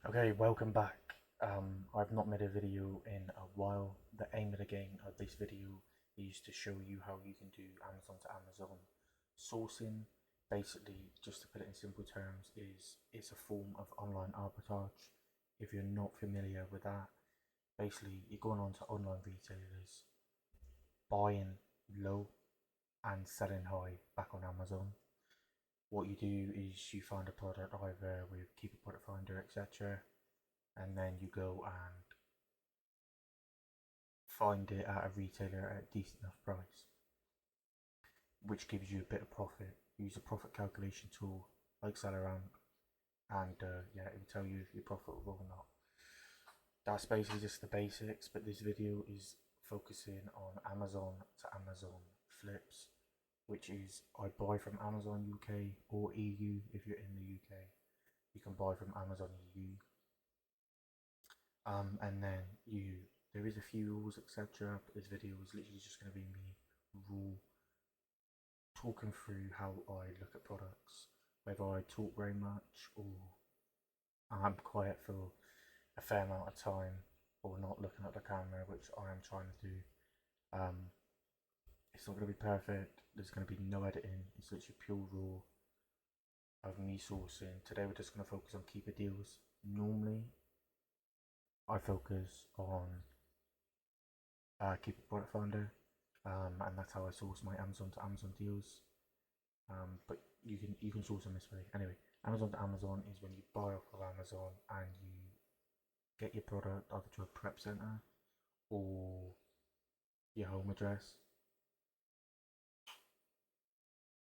Okay, welcome back. I've not made a video in a while. The aim of the game of this video is to show you how you can do Amazon to Amazon sourcing. Basically, just to put it in simple terms, is it's a form of online arbitrage. If you're not familiar with that, basically you're going on to online retailers, buying low and selling high back on Amazon. What you do is you find a product either with Keepa product finder, etc., and then you go and find it at a retailer at a decent enough price, which gives you a bit of profit. Use a profit calculation tool like SellerFuse, and yeah, it will tell you if you're profitable or not. That's basically just the basics, but this video is focusing on Amazon to Amazon flips, which is I buy from Amazon UK or EU. If you're in the UK, you can buy from Amazon EU. And then there is a few rules, etc. But this video is literally just going to be me raw talking through how I look at products, whether I talk very much or I'm quiet for a fair amount of time or not looking at the camera, which I am trying to do. It's not going to be perfect. There's going to be no editing. It's literally pure raw of me sourcing. Today we're just going to focus on Keepa deals. Normally I focus on Keepa product finder, and that's how I source my Amazon to Amazon deals. But you can source them this way. Anyway, Amazon to Amazon is when you buy off of Amazon and you get your product either to a prep center or your home address,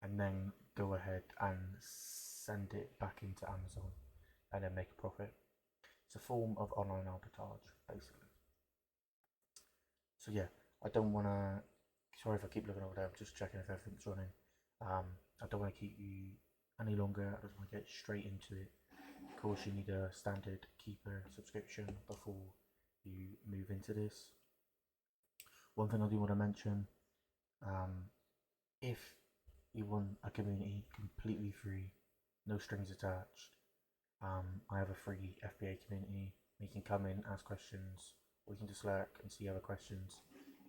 and then go ahead and send it back into Amazon and then make a profit. It's a form of online arbitrage, basically. So yeah, I don't want to. Sorry if I keep looking over there. I'm just checking if everything's running. I don't want to keep you any longer. I just want to get straight into it. Of course, you need a standard Keepa subscription before you move into this. One thing I do want to mention, if you want a community completely free, no strings attached, I have a free FBA community. You can come in, ask questions, or you can just lurk and see other questions.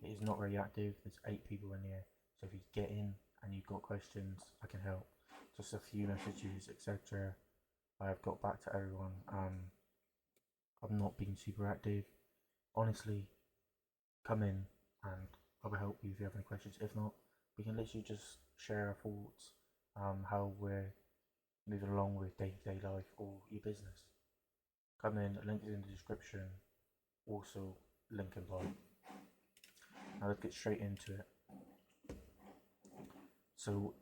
It is not very active. There's 8 people in here, so if you get in and you've got questions, I can help. Just a few messages, etc. I have got back to everyone. I've not been super active. Honestly, come in and I will help you if you have any questions. If not, we can literally just share our thoughts, how we're moving along with day-to-day life or your business. Come in, link is in the description, also link in below. Now let's get straight into it. So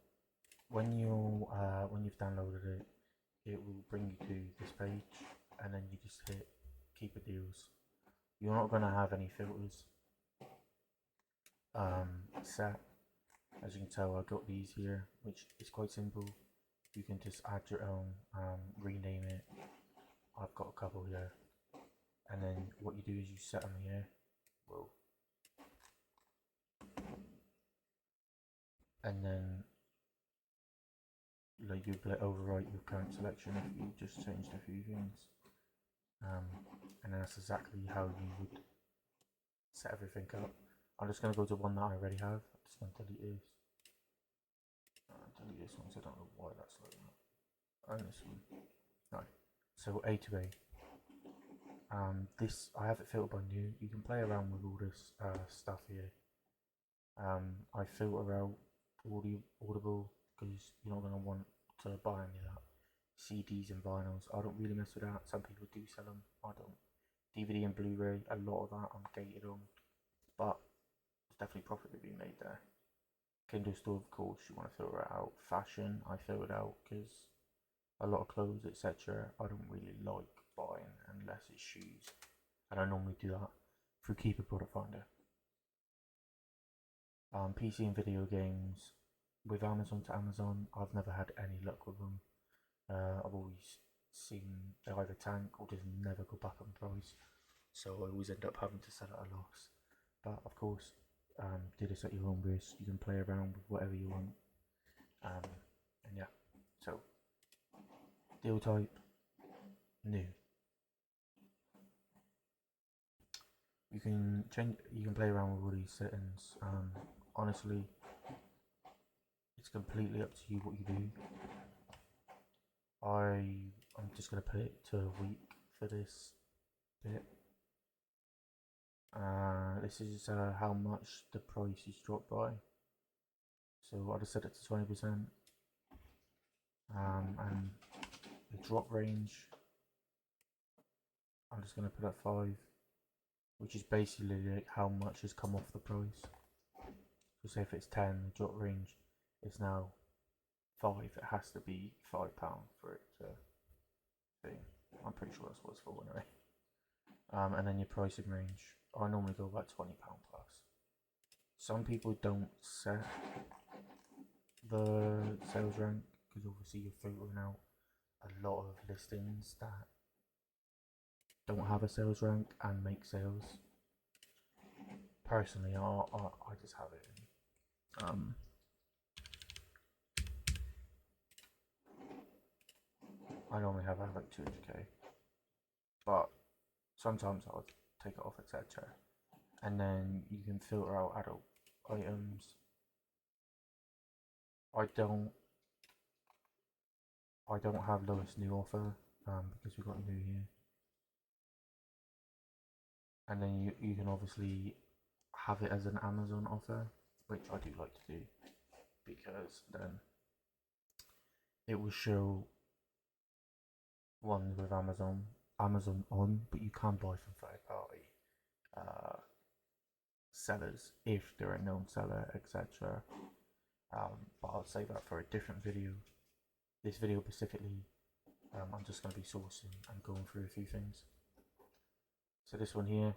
when you've downloaded it, it will bring you to this page, and then you just hit Keepa deals. You're not gonna have any filters set. As you can tell, I got these here, which is quite simple. You can just add your own, rename it. I've got a couple here, and then what you do is you set them here. Whoa. And then like you overwrite your current selection if you just changed a few things, and then that's exactly how you would set everything up. I'm just going to go to one that I already have. I'm just going to delete this. Delete this one, so I don't know why that's like that. And this one. Right. So A2A. This I have it filtered by new. You can play around with all this stuff here. I filter out audible because you're not going to want to buy any of that. CDs and vinyls, I don't really mess with that. Some people do sell them, I don't. DVD and Blu-ray, a lot of that I'm gated on, but there's definitely profit to be made there. Kindle store, of course, you want to filter it out. Fashion, I filter it out because a lot of clothes, etc. I don't really like buying unless it's shoes, and I normally do that through Keepa product finder. PC and video games, with Amazon to Amazon, I've never had any luck with them. I've always seen they either tank or just never go back on price, so I always end up having to sell at a loss. But of course, do this at your own risk. You can play around with whatever you want, and yeah. So deal type, new. can change, you can play around with all these settings. Honestly, it's completely up to you what you do. I'm just gonna put it to a week for this bit. This is how much the price is dropped by. So I just set it to 20%. And the drop range, I'm just gonna put at 5, which is basically like how much has come off the price. So say if it's 10, the drop range is now 5. It has to be £5 for it to be. I'm pretty sure that's what it's for anyway. And then your pricing range, I normally go about £20 plus. Some people don't set the sales rank because obviously you're filtering out a lot of listings that don't have a sales rank and make sales. Personally, I just have it in. I normally have like 200k, but sometimes I'll take it off, etc. And then you can filter out adult items. I don't have lowest new offer because we've got new here. And then you can obviously have it as an Amazon offer, which I do like to do because then it will show one with Amazon on, but you can buy from third party sellers if they're a known seller, etc. But I'll save that for a different video. This video specifically, I'm just going to be sourcing and going through a few things. So this one here,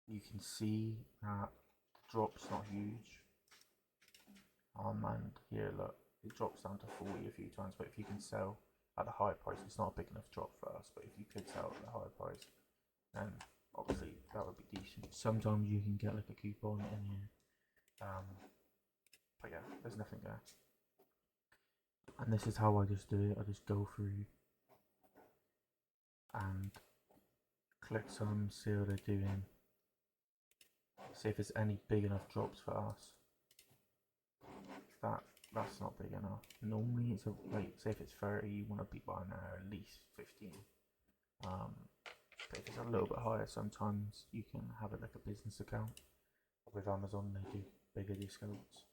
you can see that the drop's not huge. And here, look, it drops down to 40 a few times, but if you can sell at the higher price, it's not a big enough drop for us, but if you could sell at the higher price, then obviously that would be decent. Sometimes you can get like a coupon in here, but yeah, there's nothing there. And this is how I just do it. I just go through and click some, see what they're doing, see if there's any big enough drops for us. That's not big enough. Normally it's like, say if it's 30, you want to be buying at least 15. But if it's a little bit higher, sometimes you can have it like a business account. With Amazon, they do bigger discounts.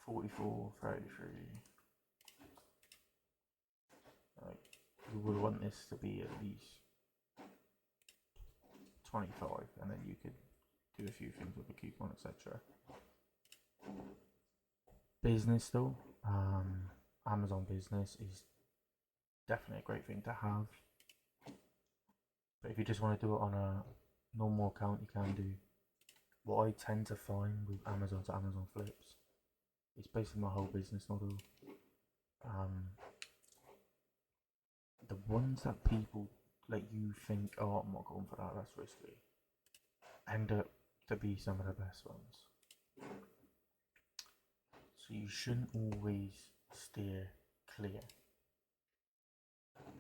44, 33. You would want this to be at least 25, and then you could do a few things with a coupon, etc. Business though, Amazon Business is definitely a great thing to have. But if you just want to do it on a normal account, you can do. What I tend to find with Amazon to Amazon flips, it's basically my whole business model. The ones that people like you think, oh, I'm not going for that, that's risky, end up to be some of the best ones. So you shouldn't always steer clear,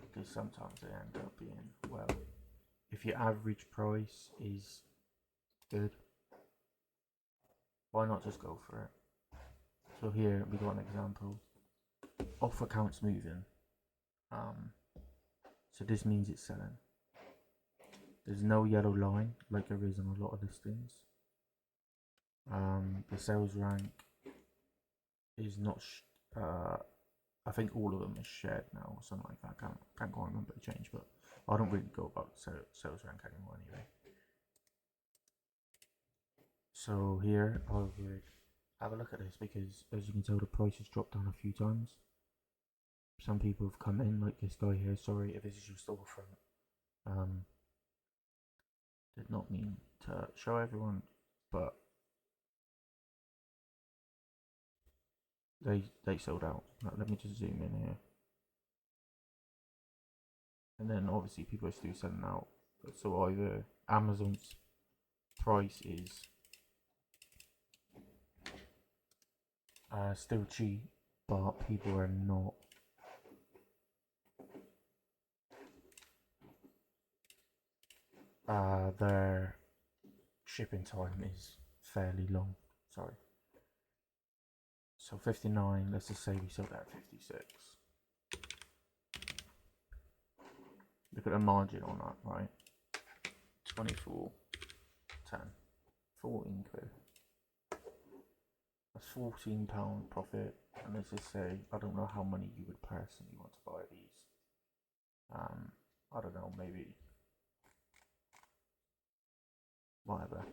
because sometimes they end up being, well, if your average price is good, why not just go for it? So here we got an example. Offer count's moving. So this means it's selling. There's no yellow line like there is on a lot of listings. The sales rank is not. I think all of them are shared now, or something like that. I can't quite remember the change, but I don't really go about sales rank anymore anyway. So here I would have a look at this, because as you can tell, the price has dropped down a few times. Some people have come in, like this guy here. Sorry if this is your storefront. Did not mean to show everyone, but they sold out. Let me just zoom in here. And then obviously people are still selling out. So either Amazon's price is still cheap, but people are not their shipping time is fairly long. Sorry. So 59, let's just say we sold that at 56. Look at the margin on that, right? 24, 10, 14 quid. That's £14 profit. And let's just say, I don't know how many you would personally want to buy these. I don't know, maybe whatever.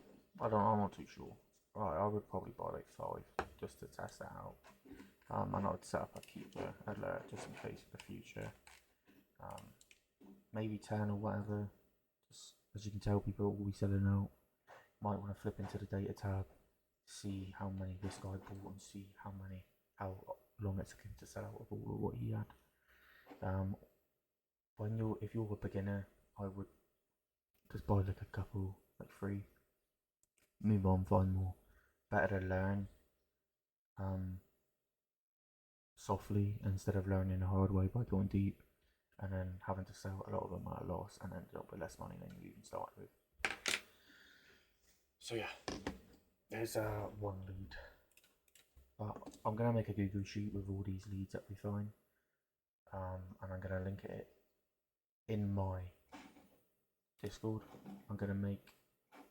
I'm not too sure. I would probably buy like 5 just to test that out. And I would set up a Keepa alert just in case for the future. Maybe 10 or whatever. Just as you can tell, people will be selling out. Might want to flip into the data tab, see how many this guy bought, and see how long it took him to sell out of all of what he had. If you're a beginner, I would just buy like a couple, like 3. Move on, find more. Better to learn softly instead of learning the hard way by going deep and then having to sell a lot of them at a loss and end up with less money than you even started with. So yeah, there's one lead. But I'm gonna make a Google sheet with all these leads that we find, and I'm gonna link it in my Discord. I'm gonna make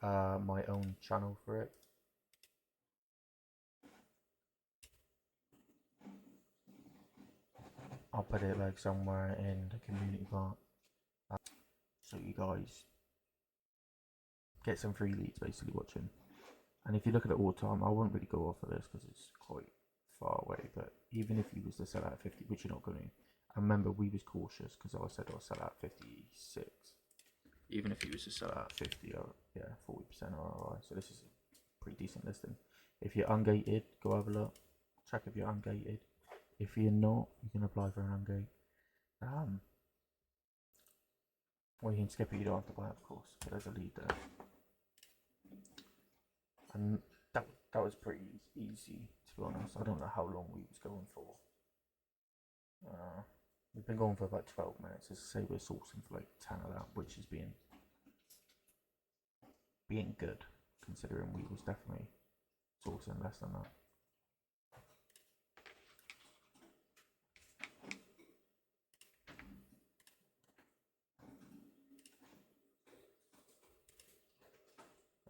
my own channel for it. I'll put it like somewhere in the community part, so you guys get some free leads basically watching. And if you look at it all the time, I won't really go off of this because it's quite far away, but even if you was to sell out at 50, which you're not going to, and remember we was cautious because I said I'll sell out at 56. Even if you was to sell out at 50, or yeah, 40% ROI, so this is a pretty decent listing. If you're ungated, go have a look, check if you're ungated. If you're not, you can apply for an ungate. Well, you can skip it, you don't have to buy it, of course, but there's a lead there. And that was pretty easy, to be honest. I don't know how long we was going for. We've been going for about 12 minutes. Let's say we're sourcing for like 10 of that, which is being good, considering we was definitely sourcing less than that.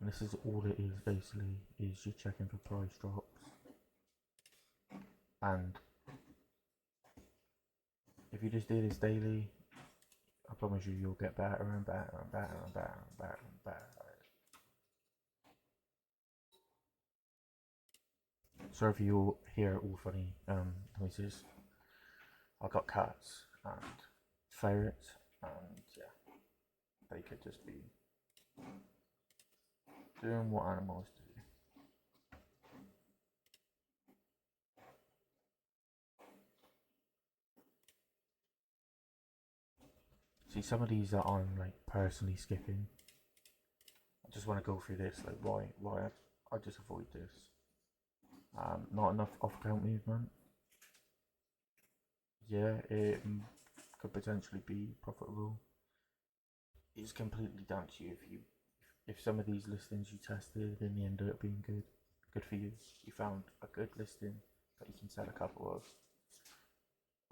And this is all it is basically, is you're checking for price drops. And if you just do this daily, I promise you you'll get better and better and better and better and better and better. Sorry if you hear it all funny noises. I've got cats and ferrets, and yeah, they could just be doing what animals do. See, some of these that I'm like personally skipping. I just want to go through this, like why I just avoid this. Not enough off-account movement. Yeah, it could potentially be profitable. It's completely down to you. If some of these listings you tested and they ended up being good for you. You found a good listing that you can sell a couple of.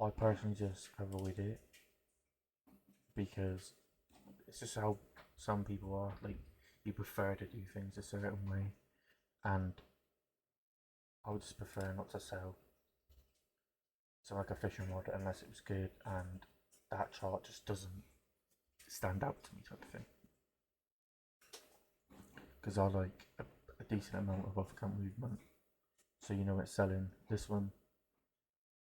I personally just avoid it because it's just how some people are. Like, you prefer to do things a certain way, and I would just prefer not to sell. So like a fishing rod unless it was good, and that chart just doesn't stand out to me, type of thing. Because I like a decent amount of off-account movement, so you know it's selling. This one,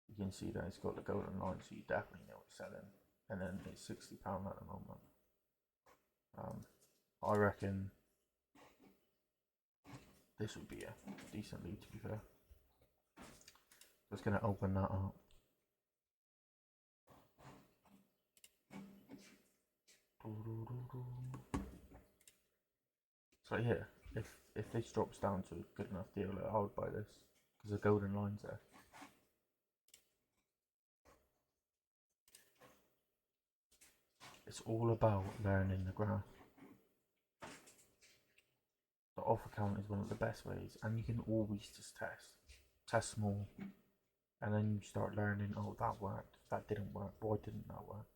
you can see that it's got the golden line, so you definitely know it's selling. And then it's £60 at the moment. I reckon this would be a decent lead, to be fair. Just going to open that up. So yeah, if this drops down to a good enough deal, I would buy this because the golden line's there. It's all about learning the graph. off account is one of the best ways, and you can always just test small, and then you start learning. Oh, that worked. That didn't work. Why didn't that work?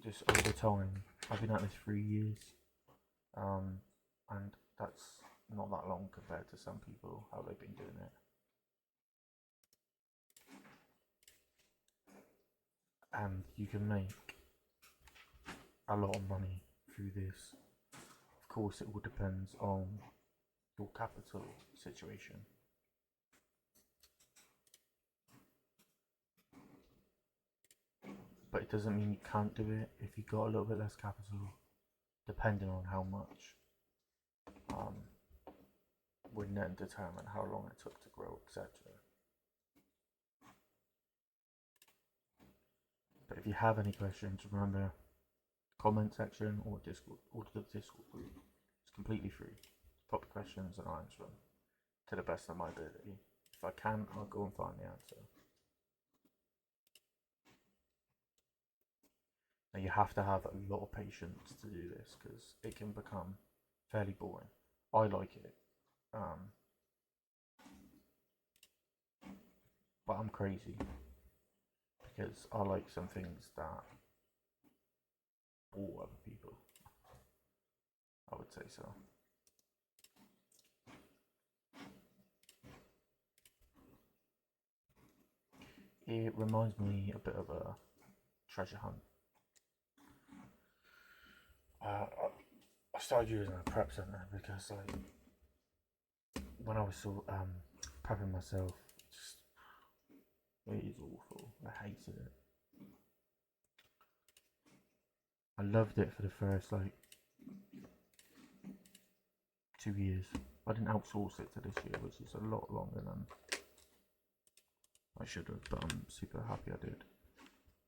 Just over time. I've been at this 3 years, and that's not that long compared to some people how they've been doing it. And you can make a lot of money through this. Of course, it all depends on your capital situation. But it doesn't mean you can't do it if you've got a little bit less capital, depending on how much. Would then determine how long it took to grow, etc. But if you have any questions, remember, comment section or Discord, or the Discord group. It's completely free. Pop the questions and I'll answer them to the best of my ability. If I can, I'll go and find the answer. Now you have to have a lot of patience to do this because it can become fairly boring. I like it, but I'm crazy because I like some things that bore other people. I would say so. It reminds me a bit of a treasure hunt. I started using a prep center because, like, when I was prepping myself, it is awful. I hated it. I loved it for the first 2 years. I didn't outsource it to this year, which is a lot longer than I should have, but I'm super happy I did.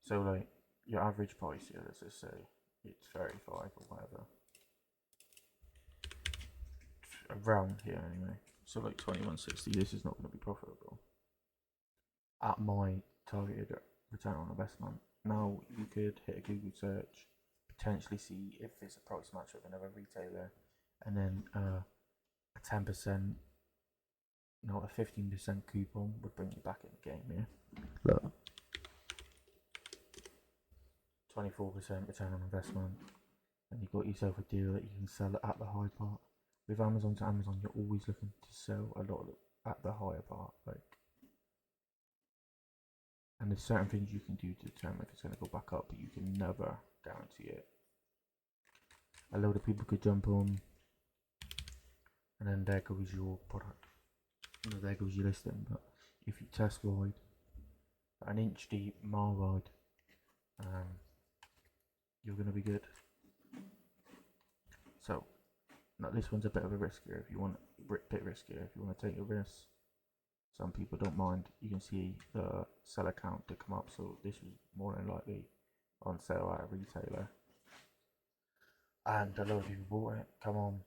So your average price here, let's just say it's 35 or whatever. Around here anyway. So 2160, this is not going to be profitable at my targeted return on investment. Now you could hit a Google search, potentially see if there's a price match with another retailer, and then a 10%, no, a 15% coupon would bring you back in the game here. Look, 24% return on investment, and you've got yourself a deal that you can sell it at the high part. With Amazon to Amazon, you're always looking to sell a lot at the higher part, and there's certain things you can do to determine if it's going to go back up, but you can never guarantee it. A load of people could jump on, and then there goes your product. There goes your listing. But if you test ride, an inch deep, mile wide, you're going to be good. So, now this one's a bit of a riskier. If you want to take a risk. Some people don't mind. You can see the seller count to come up, so this was more than likely on sale at a retailer, and a lot of people bought it. Come on,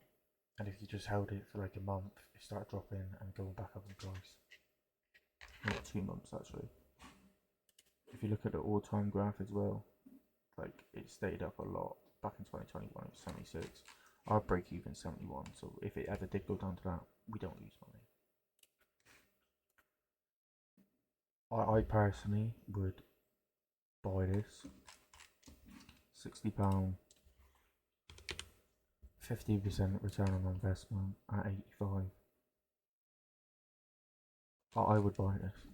and if you just held it for a month, it started dropping and going back up in price. Not 2 months actually. If you look at the all-time graph as well, it stayed up a lot. Back in 2021, it was 76. Our break even 71. So if it ever did go down to that, we don't lose money. I personally would buy this £60, 50% return on investment at 85. I would buy this.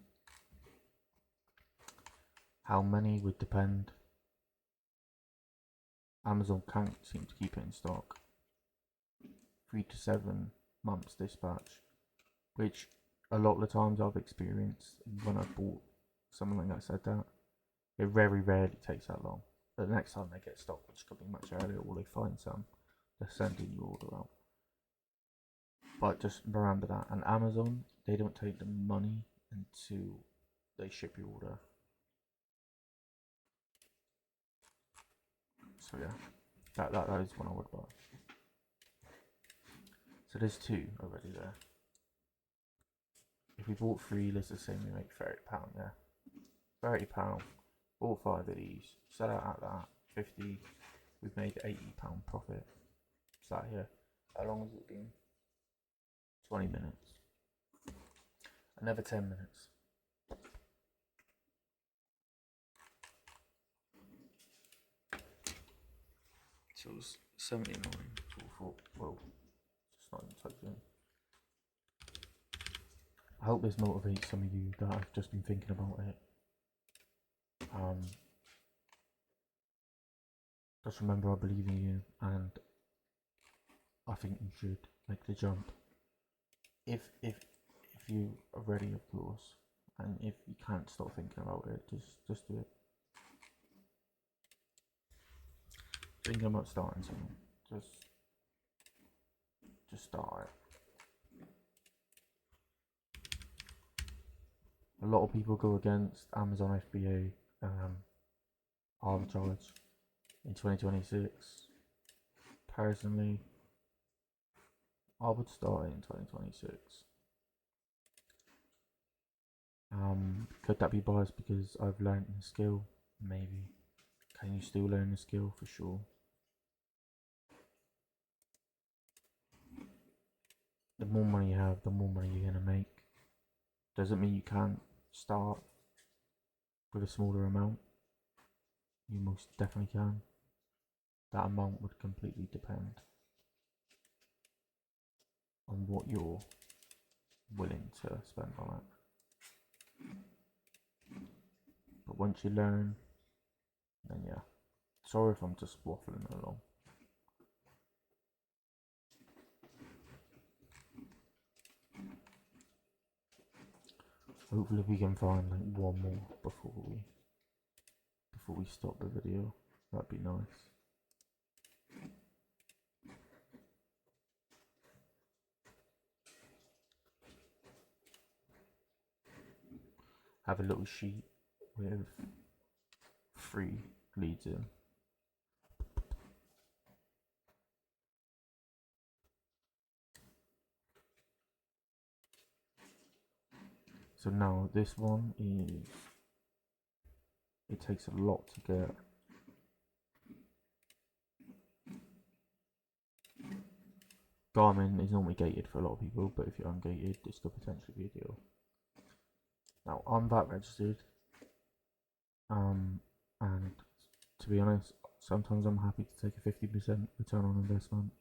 How many would depend. Amazon can't seem to keep it in stock. 3 to 7 months dispatch, which a lot of the times I've experienced when I've bought something like I said that, it very rarely takes that long. But the next time they get stock, which could be much earlier, or they find some, they're sending your order out. But just remember that. And Amazon, they don't take the money until they ship your order. So yeah, that is one I would buy. So there's 2 already there. If we bought 3, let's just say we make £30, yeah. £30, bought 5 of these, sell out at that, 50, We've made £80 profit. Sat here. How long has it been? 20 minutes. Another 10 minutes. So it's 79. So well, it's not even typed in. I hope this motivates some of you that have just been thinking about it. Just remember, I believe in you, and I think you should make the jump. If you are ready, of course, and if you can't stop thinking about it, just do it. Thinking about starting something, just start it. A lot of people go against Amazon FBA arbitrage in 2026. Personally, I would start it in 2026. Could that be biased because I've learned the skill? Maybe. Can you still learn the skill? For sure. The more money you have, the more money you're gonna make. Doesn't mean you can't start with a smaller amount. You most definitely can. That amount would completely depend on what you're willing to spend on it. But once you learn, then yeah. Sorry if I'm just waffling along. Hopefully we can find like one more before we stop the video. That'd be nice. Have a little sheet with 3 leads in. So now this one is, it takes a lot to get. Garmin is normally gated for a lot of people, but if you're ungated, this could potentially be a deal. Now I'm VAT registered, and to be honest, sometimes I'm happy to take a 50% return on investment,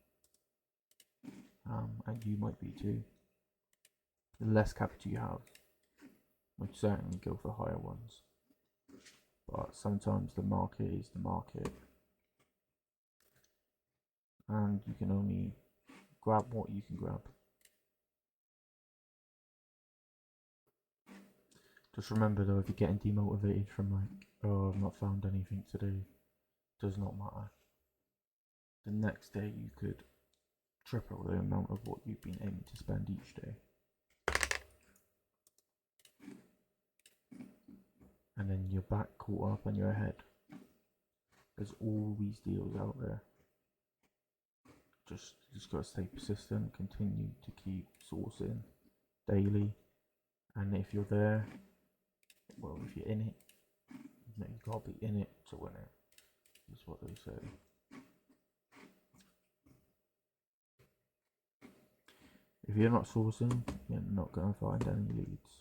and you might be too. The less capital you have, would certainly go for higher ones, but sometimes the market is the market, and you can only grab what you can grab. Just remember though, if you're getting demotivated from like, oh, I've not found anything today, does not matter. The next day you could triple the amount of what you've been aiming to spend each day. And then you're back caught up and you're ahead. There's always deals out there. Just gotta stay persistent, continue to keep sourcing daily, and if you're there, well, if you're in it, you gotta be in it to win it, is what they say. If you're not sourcing, you're not gonna find any leads.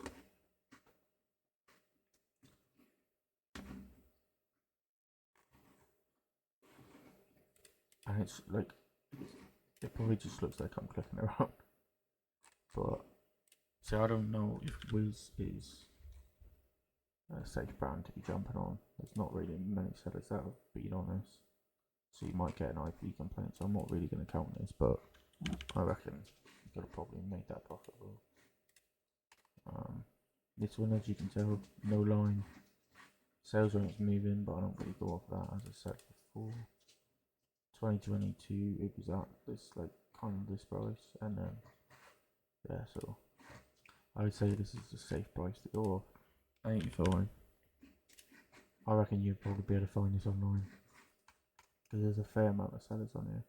And it's like, it probably just looks like I'm clicking around, but see, I don't know if Wiz is a safe brand to be jumping on. There's not really many sellers that have been on this, so you might get an IP complaint, so I'm not really going to count this, but I reckon you could have probably made that profitable. This one, as you can tell, no line. Sales rate's moving, but I don't really go off that, as I said before. 2022, it was at this, like, kind of this price, and then, yeah, so I would say this is a safe price to go off. 85. I reckon you'd probably be able to find this online, because there's a fair amount of sellers on here.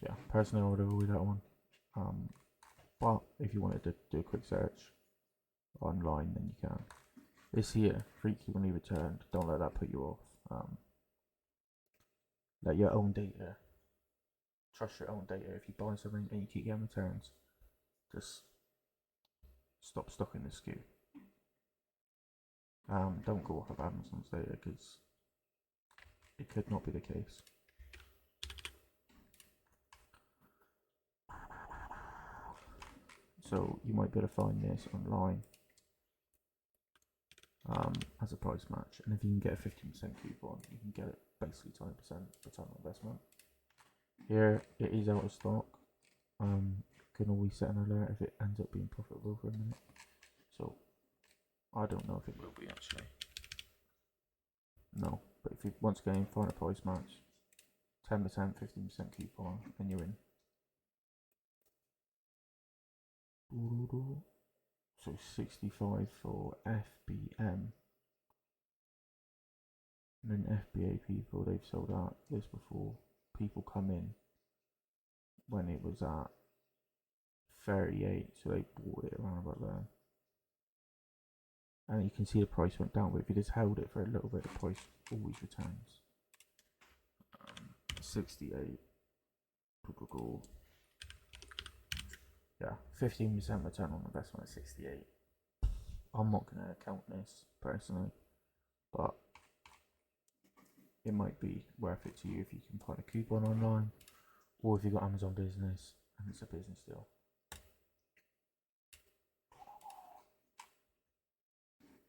Yeah, personally I would avoid that one. But if you wanted to do a quick search online, then you can. This here, free coupon returned. Don't let that put you off. Let your own data. Trust your own data. If you buy something and you keep getting returns, just stop stocking the SKU. Don't go off of Amazon's data because it could not be the case. So you might be able to find this online as a price match, and if you can get a 15% coupon, you can get it basically 20% return on investment. Here it is out of stock. Can always set an alert if it ends up being profitable for a minute. So I don't know if it will be actually. No, but if you once again find a price match, 10%, 15% coupon, and you're in. So 65 for FBM. And then FBA people, they've sold out this before. People come in when it was at 38, so they bought it around about there. And you can see the price went down, but if you just held it for a little bit, the price always returns. 68. Yeah, 15% return on investment at 68. I'm not going to count this personally, but it might be worth it to you if you can find a coupon online, or if you've got Amazon Business and it's a business deal.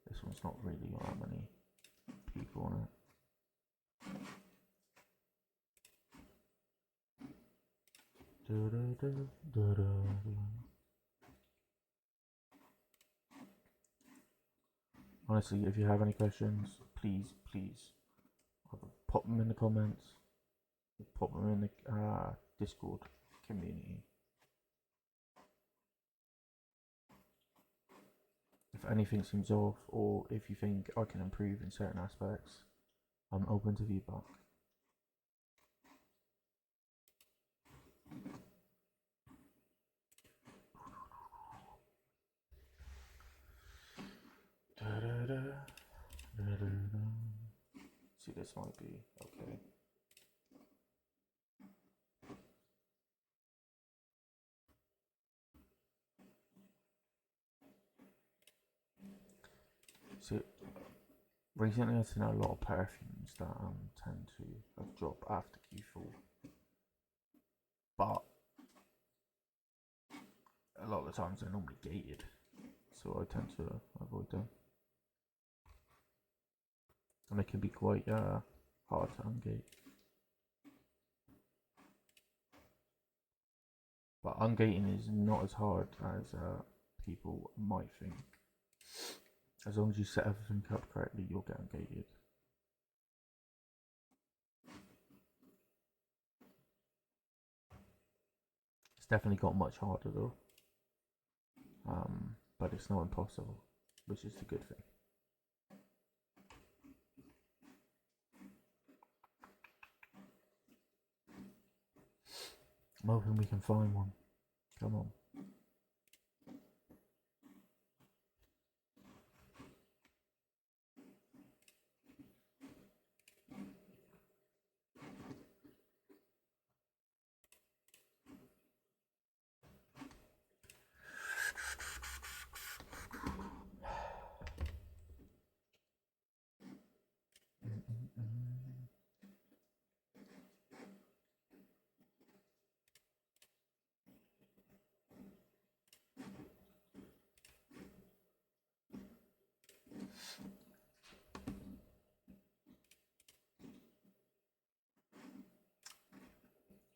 This one's not really got that many people on it. Honestly, if you have any questions, please pop them in the comments, pop them in the Discord community. If anything seems off, or if you think I can improve in certain aspects, I'm open to feedback. See, this might be okay. So recently I've seen a lot of perfumes that tend to drop after Q4, but a lot of the times they're normally gated, so I tend to avoid them. And they can be quite hard to ungate. But ungating is not as hard as people might think. As long as you set everything up correctly, you'll get ungated. It's definitely got much harder though. But it's not impossible, which is the good thing. I'm hoping we can find one. Come on.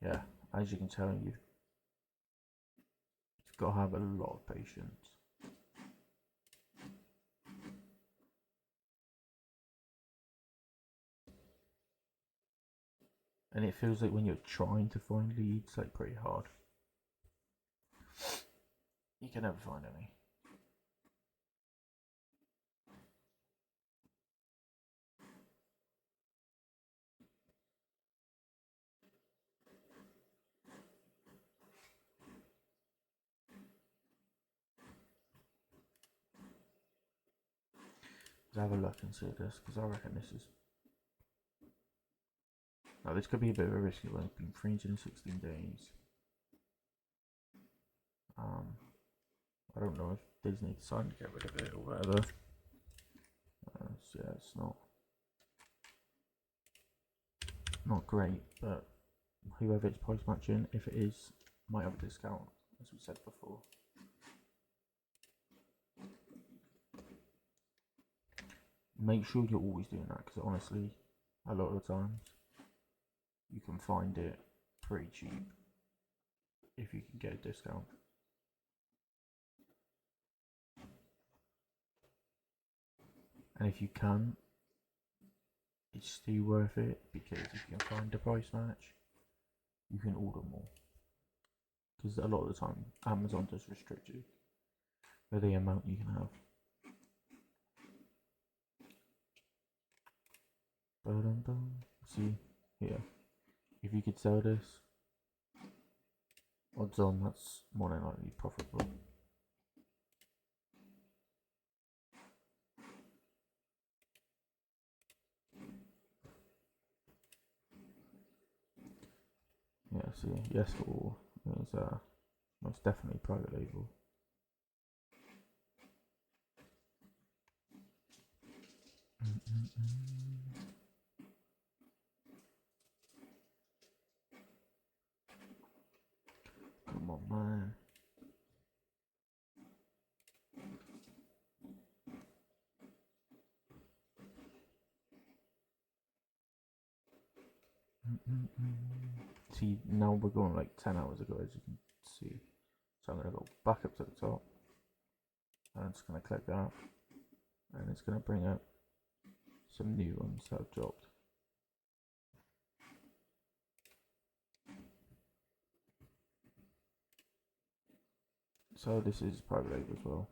Yeah, as you can tell, you've got to have a lot of patience. And it feels like when you're trying to find leads, like pretty hard. You can never find any. Let's have a look and see this, because I reckon this is... Now this could be a bit of a risky one. It's been 316 days. I don't know if Disney decided to get rid of it or whatever. So yeah, it's not great, but whoever it's price matching, if it is, might have a discount, as we said before. Make sure you're always doing that, because honestly, a lot of the times you can find it pretty cheap if you can get a discount. And if you can, it's still worth it, because if you can find a price match, you can order more. Because a lot of the time, Amazon does restrict you with the amount you can have. See here, if you could sell this, odds on that's more than likely profitable. Yeah, see, yes for all is most definitely private label. Come on, man. See, now we're going like 10 hours ago, as you can see. So I'm going to go back up to the top, and I'm just going to click that, and it's going to bring up some new ones that I've dropped. So this is private label as well.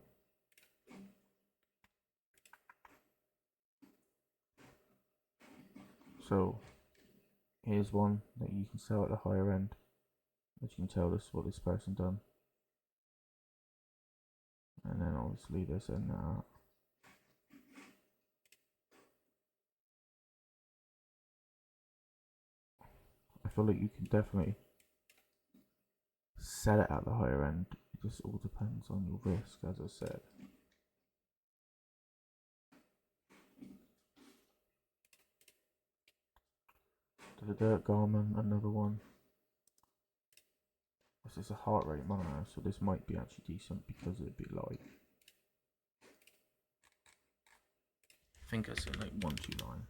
So here's one that you can sell at the higher end. As you can tell, this is what this person done. And then obviously they're saying that. I feel like you can definitely sell it at the higher end. It just all depends on your risk, as I said. The Dirt Garment, another one. This is a heart rate monitor, so this might be actually decent because it'd be light. I think I said like 129.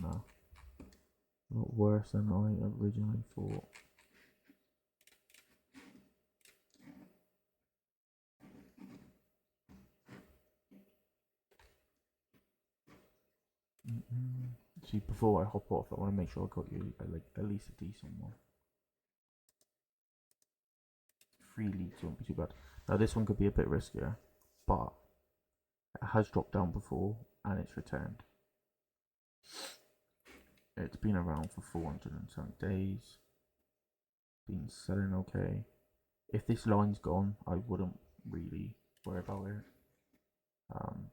No. A lot worse than I originally thought. See, before I hop off, I want to make sure I got you like at least a decent one. 3 litres won't be too bad. Now this one could be a bit riskier, but it has dropped down before and it's returned. It's been around for 407 days. Been selling okay. If this line's gone, I wouldn't really worry about it,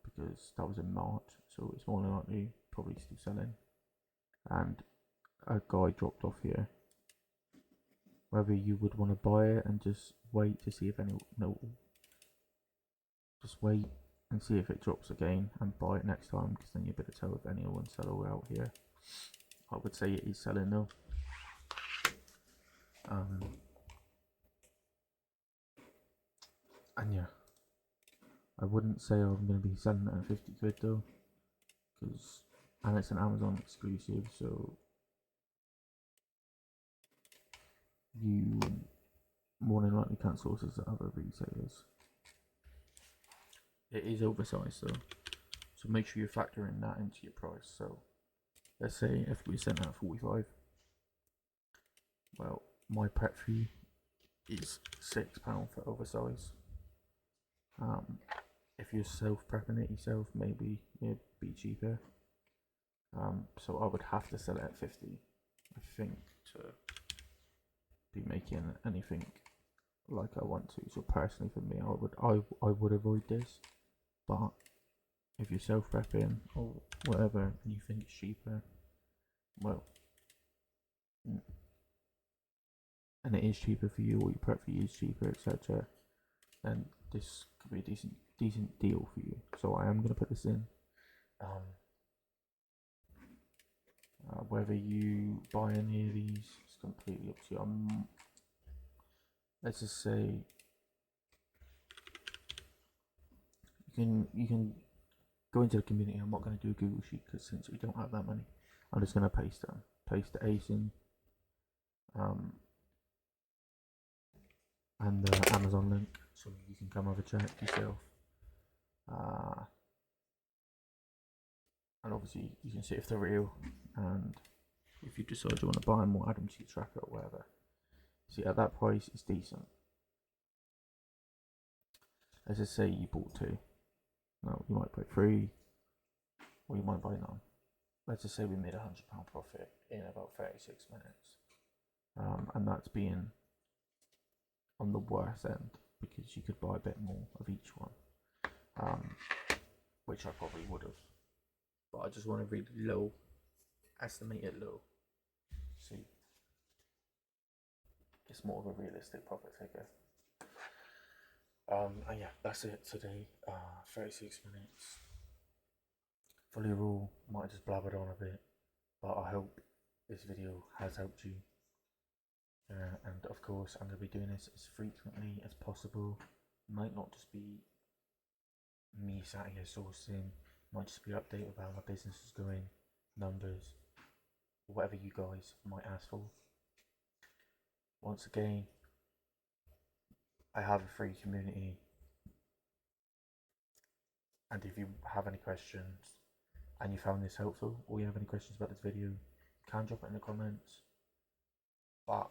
because that was in March, so it's more than likely probably still selling. And a guy dropped off here. Whether you would want to buy it and just wait to see if just wait and see if it drops again and buy it next time, because then you'll be able to tell if anyone's selling out here. I would say it is selling though. And yeah, I wouldn't say I'm going to be selling it at 50 quid though, and it's an Amazon exclusive, so you more than likely can't source this at other retailers. It is oversized though, so make sure you factor in that into your price. So let's say if we sent out 45, well, my prep fee is £6 for oversize. If you're self-prepping it yourself, maybe it'd be cheaper. So I would have to sell it at 50, I think, to be making anything like I want to. So personally for me, I would avoid this, but if you're self-repping or whatever and you think it's cheaper, well, and it is cheaper for you, or your prep fee is cheaper, etc., then this could be a decent deal for you. So I am going to put this in. Whether you buy any of these, it's completely up to you. Let's just say you can go into the community. I'm not going to do a Google sheet because since we don't have that money, I'm just going to paste the ASIN and the Amazon link, so you can come have a check yourself. And obviously you can see if they're real, and if you decide you want to buy them or add them to your tracker or whatever. See, at that price it's decent. Let's just say you bought 2. Now you might buy 3, or you might buy none. Let's just say we made £100 profit in about 36 minutes, and that's being on the worst end, because you could buy a bit more of each one, which I probably would have, but I just want to really low, estimate it low, see, it's more of a realistic profit figure. And yeah, that's it today. 36 minutes, fully raw. Might have just blabbered on a bit, but I hope this video has helped you. And of course, I'm going to be doing this as frequently as possible. Might not just be me sat here sourcing, might just be an update of how my business is going, numbers, whatever you guys might ask for. Once again, I have a free community, and if you have any questions and you found this helpful, or you have any questions about this video, you can drop it in the comments. But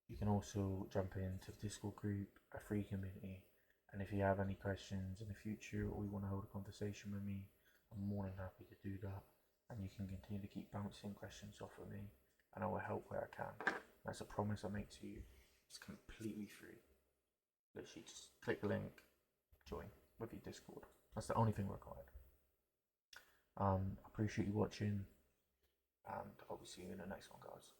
you can also jump into the Discord group, a free community, and if you have any questions in the future, or you want to hold a conversation with me, I'm more than happy to do that, and you can continue to keep bouncing questions off of me, and I will help where I can. That's a promise I make to you. It's completely free. Literally just click the link, join with your Discord. That's the only thing required. I appreciate you watching, and I'll see you in the next one, guys.